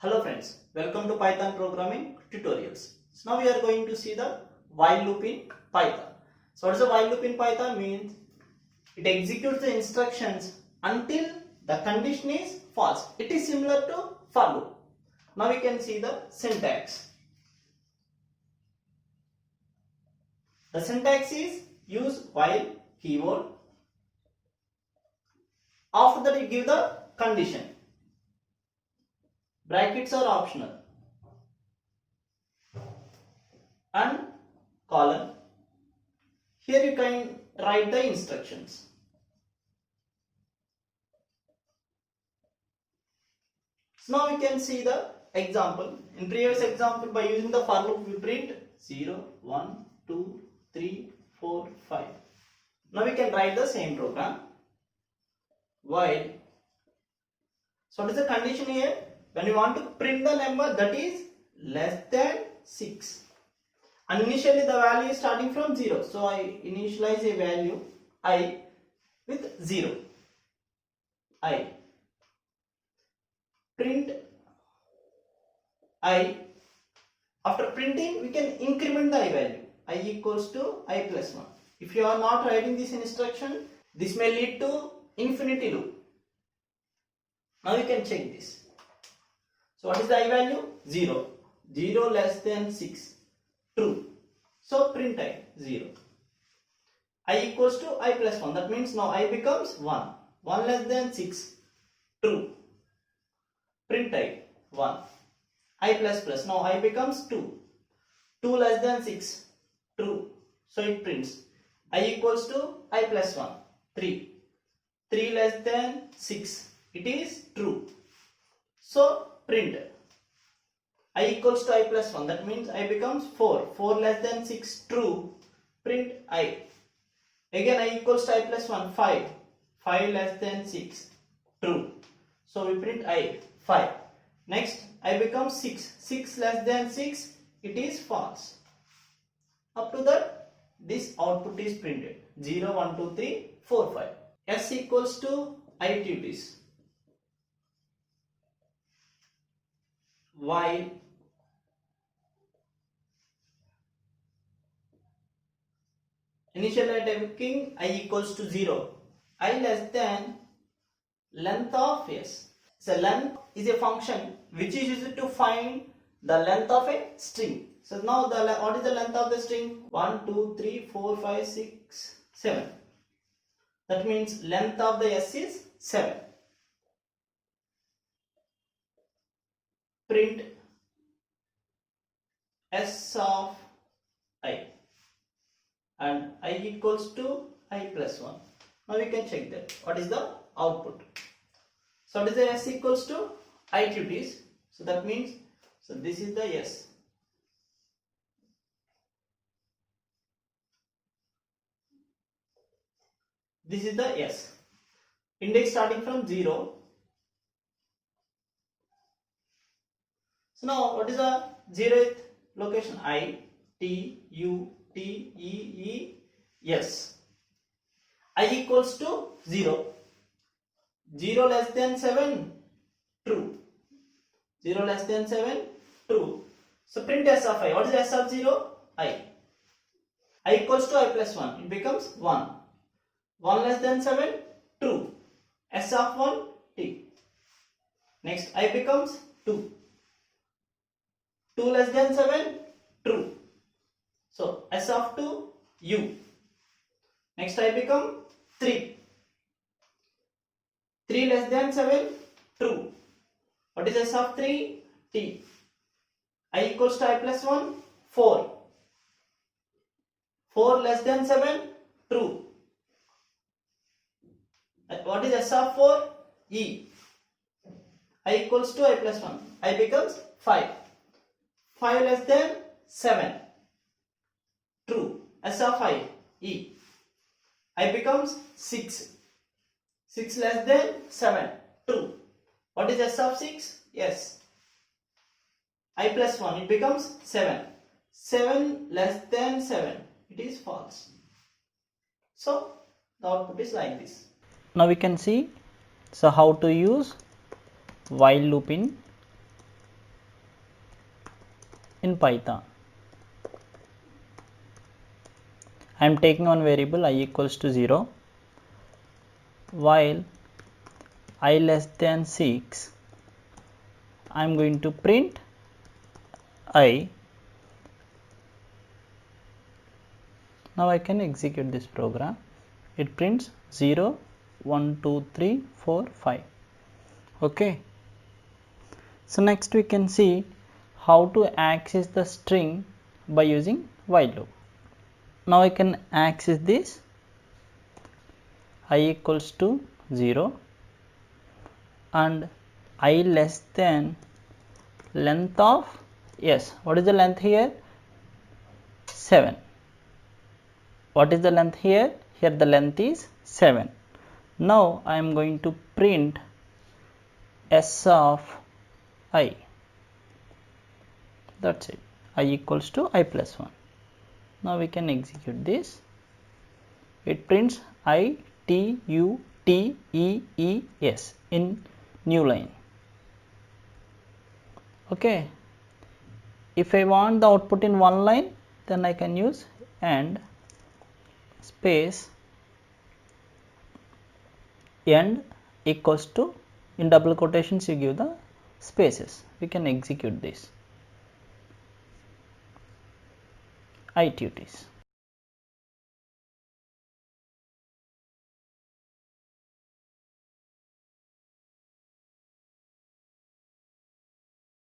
Hello friends, welcome to Python programming tutorials. So now we are going to see the while loop in Python. So what is a while loop in Python? Means it executes the instructions until the condition is false. It is similar to for loop. Now we can see the syntax. The syntax is use while keyword. After that you give the condition. Brackets are optional. And colon. Here you can write the instructions. So now we can see the example. In previous example, by using the for loop we print 0, 1, 2, 3, 4, 5. Now we can write the same program. While. So what is the condition here? When you want to print the number that is less than 6. And initially the value is starting from 0. So I initialize a value I with 0. I. Print I. After printing we can increment the I value. I equals to I plus 1. If you are not writing this instruction, this may lead to infinity loop. Now you can check this. So what is the I value? 0. 0 less than 6. True. So print I 0. I equals to I plus 1. That means now I becomes 1. 1 less than 6. True. Print I 1. I plus plus. Now I becomes 2. 2 less than 6. True. So it prints. I equals to I plus 1. 3. 3 less than 6. It is true. So print I equals to I plus 1. That means I becomes 4. 4 less than 6. True. Print I. Again I equals to I plus 1. 5. 5 less than 6. True. So we print I. 5. Next I becomes 6. 6 less than 6. It is false. Up to that this output is printed. 0, 1, 2, 3, 4, 5. S equals to ITUTEES. While initially taking I equals to 0, I less than length of S. So length is a function which is used to find the length of a string. So now what is the length of the string? 1, 2, 3, 4, 5, 6, 7. That means length of the S is 7. Print S of I and I equals to I plus 1. Now we can check that. What is the output? So what is the S equals to ITUTEES? So that means, so this is the S. This is the S. Index starting from 0. So now what is the 0th location? I, T, U, T, E, E, S. I equals to 0. 0 less than 7. True. 0 less than 7. True. So print S of I. What is S of 0? I. I equals to I plus 1. It becomes 1. 1 less than 7. True. S of 1. T. Next I becomes 2. 2 less than 7. True. So S of 2. U. Next I become 3. 3 less than 7. True. What is S of 3? T. I equals to I plus 1. 4. 4 less than 7. True. What is S of 4? E. I equals to I plus 1. I becomes 5. 5 less than 7. True. S of I. E. I becomes 6. 6 less than 7. True. What is S of 6? Yes. I plus 1. It becomes 7. 7 less than 7. It is false. So the output is like this. Now we can see how to use while loop in in Python. I am taking one variable I equals to 0, while I less than 6 I am going to print I. Now I can execute this program. It prints 0, 1, 2, 3, 4, 5. Okay. So next we can see how to access the string by using while loop. Now I can access this I equals to 0 and I less than length of, yes, what is the length here? 7. What is the length here? Here the length is 7. Now I am going to print s of I. That's it. I equals to I plus 1. Now we can execute this. It prints ITUTEES in new line. Okay. If I want the output in one line, then I can use and space end equals to, in double quotations you give the spaces. We can execute this ITUTEES.